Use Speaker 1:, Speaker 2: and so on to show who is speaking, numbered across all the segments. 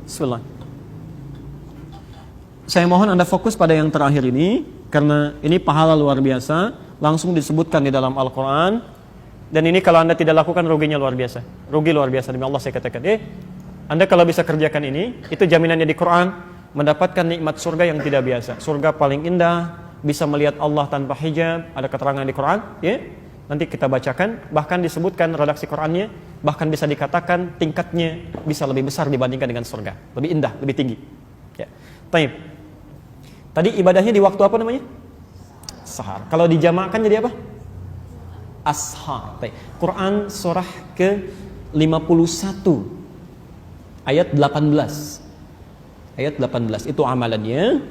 Speaker 1: Bismillah. Saya mohon Anda fokus pada yang terakhir ini, karena ini pahala luar biasa, langsung disebutkan di dalam Al-Quran. Dan ini kalau Anda tidak lakukan, ruginya luar biasa. Rugi luar biasa, demi Allah saya katakan. Anda kalau bisa kerjakan ini, itu jaminannya di Quran, mendapatkan nikmat surga yang tidak biasa. Surga paling indah, bisa melihat Allah tanpa hijab, ada keterangan di Quran, ya. Nanti kita bacakan, bahkan disebutkan redaksi Qurannya, bahkan bisa dikatakan tingkatnya bisa lebih besar dibandingkan dengan surga. Lebih indah, lebih tinggi. Ya. Taib. Tadi ibadahnya di waktu apa namanya? Sahar. Kalau dijamakkan jadi apa? Ashar. Taib. Quran surah ke-51 ayat 18. Ayat 18 itu amalannya.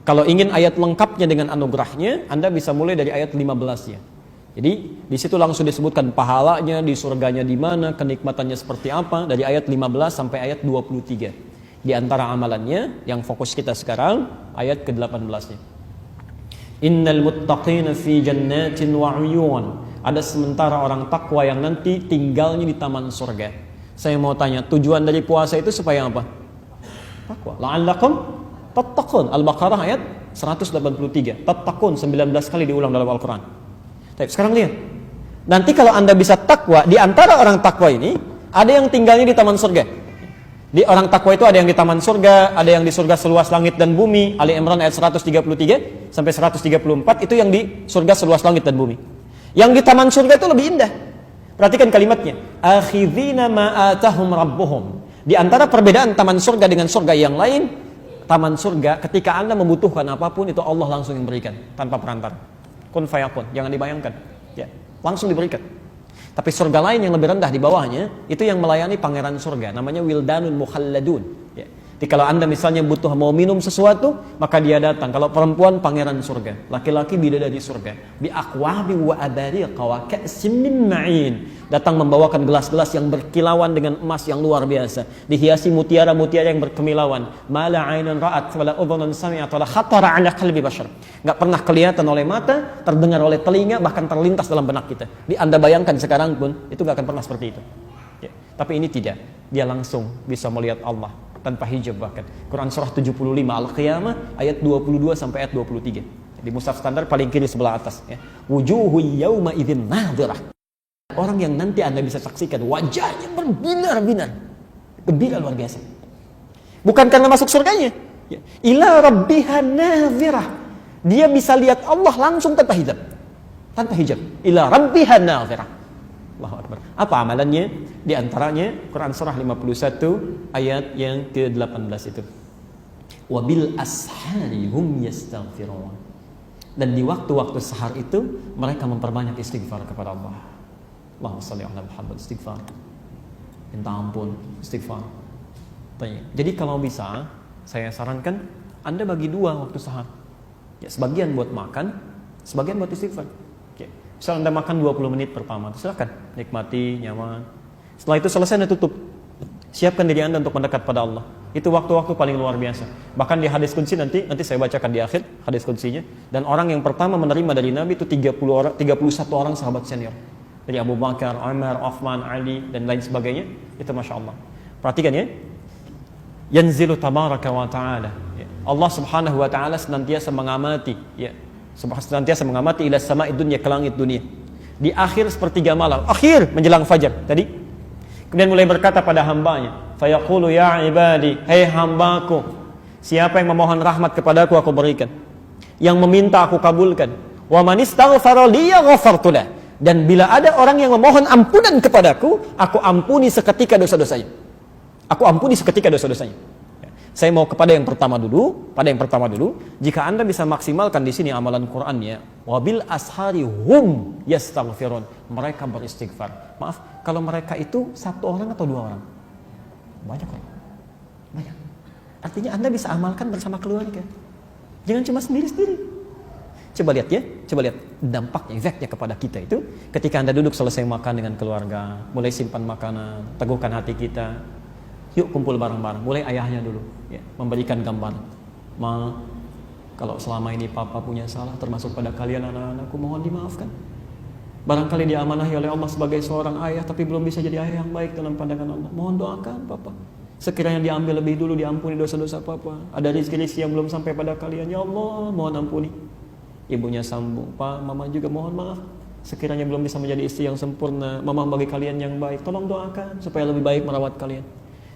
Speaker 1: Kalau ingin ayat lengkapnya dengan anugerahnya, Anda bisa mulai dari ayat 15-nya. Jadi di situ langsung disebutkan pahalanya, di surganya di mana, kenikmatannya seperti apa, dari ayat 15 sampai ayat 23. Di antara amalannya yang fokus kita sekarang ayat ke-18-nya. Innal muttaqina fi jannatin wa 'uyun. Ada sementara orang takwa yang nanti tinggalnya di taman surga. Saya mau tanya, tujuan dari puasa itu supaya apa? Takwa. La'allakum tattaqun. Al-Baqarah ayat 183. Tattaqun 19 kali diulang dalam Al-Qur'an. Baik, sekarang lihat. Nanti kalau Anda bisa takwa, di antara orang takwa ini ada yang tinggalnya di taman surga. Di orang takwa itu ada yang di taman surga, ada yang di surga seluas langit dan bumi. Ali Imran ayat 133 sampai 134 itu yang di surga seluas langit dan bumi. Yang di taman surga itu lebih indah. Perhatikan kalimatnya. Akhidhina ma atahum rabbuhum. Di antara perbedaan taman surga dengan surga yang lain, taman surga ketika Anda membutuhkan apapun itu Allah langsung yang berikan tanpa perantara. Kun fayakun, jangan dibayangkan. Ya, langsung diberikan. Tapi surga lain yang lebih rendah di bawahnya itu yang melayani pangeran surga, namanya wildanun mukhalladun. Ya. Jadi kalau Anda misalnya butuh mau minum sesuatu, maka dia datang. Kalau perempuan pangeran surga, laki-laki bidadari surga. Bi aqwabi wa abariqa wa ka'sim min ma'in. Datang membawakan gelas-gelas yang berkilauan dengan emas yang luar biasa, dihiasi mutiara-mutiara yang berkemilauan. Mala 'ainun ra'at wala udhunun sami'at wala khatara 'ala qalbi bashar. Enggak pernah kelihatan oleh mata, terdengar oleh telinga, bahkan terlintas dalam benak kita. Di Anda bayangkan sekarang pun itu enggak akan pernah seperti itu. Ya. Tapi ini tidak. Dia langsung bisa melihat Allah tanpa hijab bahkan. Quran surah 75 Al-Qiyamah ayat 22 sampai ayat 23. Di mushaf standar paling kiri sebelah atas ya. Wujuhu yauma idzin nadhirah. Orang yang nanti Anda bisa saksikan wajahnya berbinar-binar. Gembira luar biasa. Bukan karena masuk surganya. Ya. Ila rabbiha nadhirah. Dia bisa lihat Allah langsung tanpa hijab. Tanpa hijab. Ila rabbiha nadhirah. Allahu Akbar. Apa amalannya? Di antaranya Quran surah 51 ayat yang ke-18 itu. Wabil ashari hum yastaghfirun. Dan di waktu-waktu sahar itu mereka memperbanyak istighfar kepada Allah. Allahumma shalli ala Muhammad, istighfar. Minta ampun, istighfar. Jadi kalau bisa saya sarankan Anda bagi dua waktu sahar. Ya, sebagian buat makan, sebagian buat istighfar. Misal Anda makan 20 menit pertama, silakan nikmati, nyaman. Setelah itu selesai Anda tutup. Siapkan diri Anda untuk mendekat pada Allah. Itu waktu-waktu paling luar biasa. Bahkan di hadis qudsi nanti saya bacakan di akhir hadis qudsinya. Dan orang yang pertama menerima dari Nabi itu 31 orang sahabat senior. Dari Abu Bakar, Umar, Uthman, Ali dan lain sebagainya. Itu Masya Allah. Perhatikan ya. Yanzilu tabaraka wa ta'ala. Allah subhanahu wa ta'ala senantiasa mengamati ya. Senantiasa mengamati ila sama'id dunya, ke langit dunia. Di akhir sepertiga malam, akhir menjelang fajar tadi. Kemudian mulai berkata pada hambanya, fayaqulu ya ibadi, hei hambaku, siapa yang memohon rahmat kepadaku aku berikan, yang meminta aku kabulkan. Wa man istaghfara li ghafartu lah. Dan bila ada orang yang memohon ampunan kepadaku, aku ampuni seketika dosa-dosanya. Aku ampuni seketika dosa-dosanya. Saya mau kepada yang pertama dulu, jika Anda bisa maksimalkan di sini amalan Qur'annya, wabil ashari hum yastaghfirun, mereka beristighfar. Maaf, kalau mereka itu satu orang atau dua orang? Banyak kok. Banyak. Artinya Anda bisa amalkan bersama keluarga. Jangan cuma sendiri-sendiri. Coba lihat ya, coba lihat dampaknya, efeknya kepada kita itu ketika Anda duduk selesai makan dengan keluarga, mulai simpan makanan, teguhkan hati kita. Yuk kumpul bareng-bareng. Mulai ayahnya dulu ya, memberikan gambaran. Ma, kalau selama ini papa punya salah termasuk pada kalian anak-anakku, mohon dimaafkan. Barangkali dia amanahi oleh Allah sebagai seorang ayah, tapi belum bisa jadi ayah yang baik dalam pandangan Allah. Mohon doakan Papa. Sekiranya diambil lebih dulu, diampuni dosa-dosa Papa. Ada rezeki yang belum sampai pada kalian. Ya Allah, mohon ampuni. Ibunya sambung, Pak, Mama juga mohon maaf. Sekiranya belum bisa menjadi istri yang sempurna, Mama bagi kalian yang baik. Tolong doakan supaya lebih baik merawat kalian.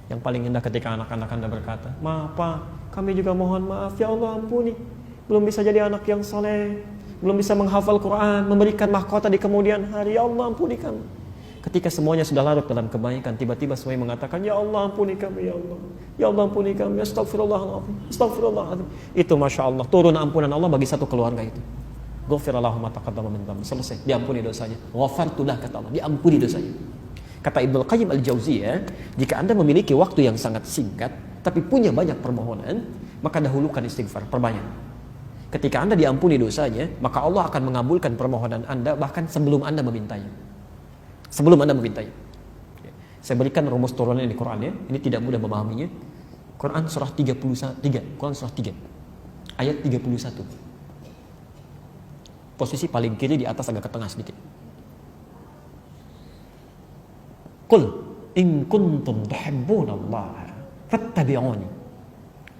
Speaker 1: Yang paling indah ketika anak-anak Anda berkata, Maaf Pak, kami juga mohon maaf. Ya Allah ampuni. Belum bisa jadi anak yang soleh, belum bisa menghafal Quran, memberikan mahkota di kemudian hari. Ya Allah ampuni kami. Ketika semuanya sudah larut dalam kebaikan, tiba-tiba semuanya mengatakan, Ya Allah ampuni kami, Ya Allah. Ya Allah ampuni kami, Astagfirullahaladzim, Astagfirullahaladzim. Itu Masya Allah, turun ampunan Allah bagi satu keluarga itu. Ghafirallahu ma taqaddama min dhanbi. Selesai, diampuni dosanya. Ghafartulah kata Allah, diampuni dosanya. Kata Ibnu Qayyim Al-Jauziyah, jika Anda memiliki waktu yang sangat singkat tapi punya banyak permohonan, maka dahulukan istighfar, perbanyak. Ketika Anda diampuni dosanya, maka Allah akan mengabulkan permohonan Anda bahkan sebelum Anda memintanya. Sebelum Anda memintanya. Saya berikan rumus turunan di Quran ya. Ini tidak mudah memahaminya. Quran surah 31, Quran surah 3 ayat 31. Posisi paling kiri di atas agak ke tengah sedikit. Qul in kuntum tuhibbunallaha fattabi'uni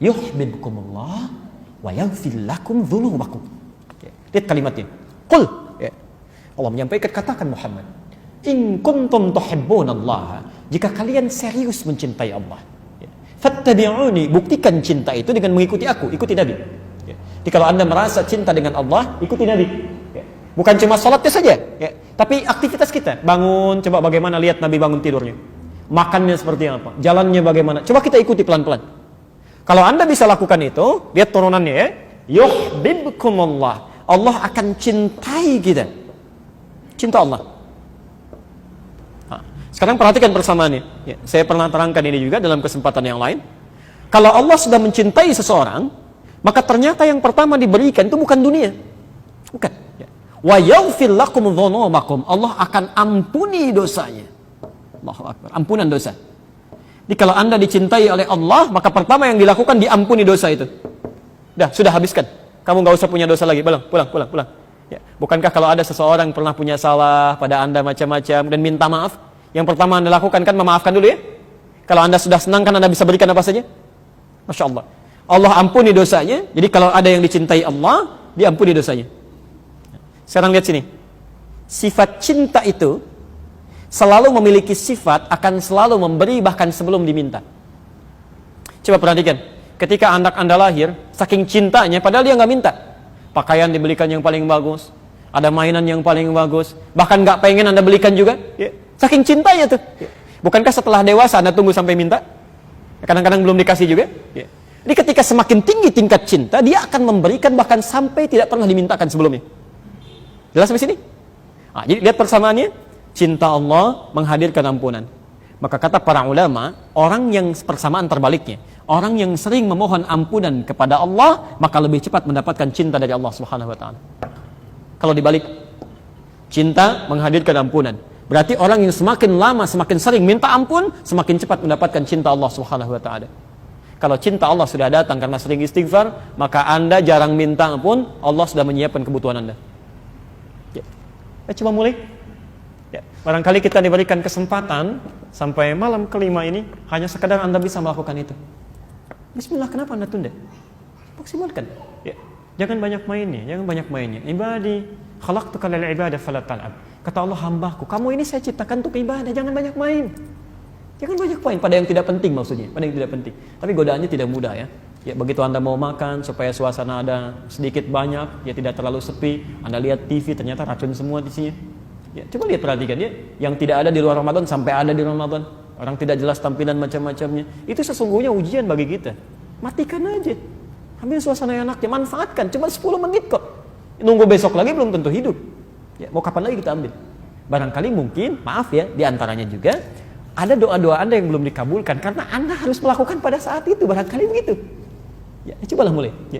Speaker 1: yuhibbukumullah wa yaghfir lakum dzunubakum. Lihat kalimatnya. Qul, ya. Allah menyampaikan, katakan Muhammad, in kuntum tuhibbunallaha, jika kalian serius mencintai Allah, ya. Fattabi'uni, buktikan cinta itu dengan mengikuti aku, ikuti Nabi. Ya. Jadi kalau Anda merasa cinta dengan Allah, ikuti Nabi. Ya. Bukan cuma sholatnya saja, ya. Tapi aktivitas kita, bangun, coba bagaimana lihat Nabi bangun tidurnya, makannya seperti apa, jalannya bagaimana, coba kita ikuti pelan-pelan. Kalau Anda bisa lakukan itu, lihat turunannya ya, yuhibbukumullah, Allah akan cintai kita, cinta Allah. Nah, sekarang perhatikan persamaannya. Ya, saya pernah terangkan ini juga dalam kesempatan yang lain. Kalau Allah sudah mencintai seseorang, maka ternyata yang pertama diberikan itu bukan dunia, bukan. Ya. Wa yaghfir lakum dzunubakum, Allah akan ampuni dosanya. Allahu Akbar, ampunan dosa. Jadi kalau Anda dicintai oleh Allah, maka pertama yang dilakukan diampuni dosa itu. Dah, sudah habiskan. Kamu nggak usah punya dosa lagi. Pulang. Ya. Bukankah kalau ada seseorang pernah punya salah pada Anda macam-macam dan minta maaf, yang pertama Anda lakukan kan memaafkan dulu ya. Kalau Anda sudah senang kan Anda bisa berikan apa saja. Masya Allah. Allah ampuni dosanya. Jadi kalau ada yang dicintai Allah, diampuni dosanya. Sekarang lihat sini. Sifat cinta itu selalu memiliki sifat akan selalu memberi bahkan sebelum diminta. Coba perhatikan, ketika anak Anda lahir, saking cintanya padahal dia nggak minta, pakaian dibelikan yang paling bagus, ada mainan yang paling bagus, bahkan nggak pengen Anda belikan juga, ya. Saking cintanya tuh. Ya. Bukankah setelah dewasa Anda tunggu sampai minta? Kadang-kadang belum dikasih juga. Ya. Jadi ketika semakin tinggi tingkat cinta, dia akan memberikan bahkan sampai tidak pernah dimintakan sebelumnya. Jelas sampai sini? Nah, jadi lihat persamaannya. Cinta Allah menghadirkan ampunan. Maka kata para ulama, orang yang persamaan terbaliknya, orang yang sering memohon ampunan kepada Allah, maka lebih cepat mendapatkan cinta dari Allah Subhanahu wa taala. Kalau dibalik, cinta menghadirkan ampunan. Berarti orang yang semakin lama, semakin sering minta ampun, semakin cepat mendapatkan cinta Allah Subhanahu wa taala. Kalau cinta Allah sudah datang karena sering istighfar, maka Anda jarang minta ampun, Allah sudah menyiapkan kebutuhan Anda. Ya. Coba mulai. Ya, barangkali kita diberikan kesempatan sampai malam kelima ini hanya sekadar Anda bisa melakukan itu. Bismillah, kenapa Anda tunda? Maksimalkan. Ya. Jangan banyak mainnya. Ibadi, khalaqtuka lil ibadah fala tal'ab. Kata Allah, hambaku, kamu ini saya ciptakan untuk ibadah, jangan banyak main. Jangan banyak main pada yang tidak penting maksudnya, pada yang tidak penting. Tapi godaannya tidak mudah ya. Ya, begitu Anda mau makan supaya suasana ada sedikit banyak, ya tidak terlalu sepi, Anda lihat TV ternyata racun semua di sini. Ya, coba lihat, perhatikan ya, yang tidak ada di luar Ramadan sampai ada di Ramadan. Orang tidak jelas tampilan macam-macamnya. Itu sesungguhnya ujian bagi kita. Matikan aja. Ambil suasana yang enaknya, manfaatkan. Cuma 10 menit kok. Nunggu besok lagi belum tentu hidup. Ya, mau kapan lagi kita ambil? Barangkali mungkin, maaf ya, di antaranya juga ada doa-doa Anda yang belum dikabulkan karena Anda harus melakukan pada saat itu. Barangkali begitu. Ya, cobalah mulai. Ya.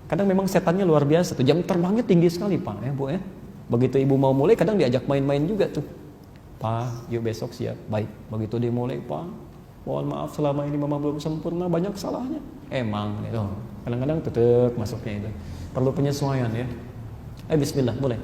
Speaker 1: Kadang memang setannya luar biasa tuh. Jam terbangnya tinggi sekali, Pak. Ya, Bu ya. Begitu ibu mau mulai, kadang diajak main-main juga tuh. Pak, yuk besok siap. Baik, begitu dia mulai, Pak, mohon maaf selama ini mama belum sempurna, banyak salahnya. Emang, kadang-kadang tetep masuknya itu. Perlu penyesuaian ya. Bismillah, mulai.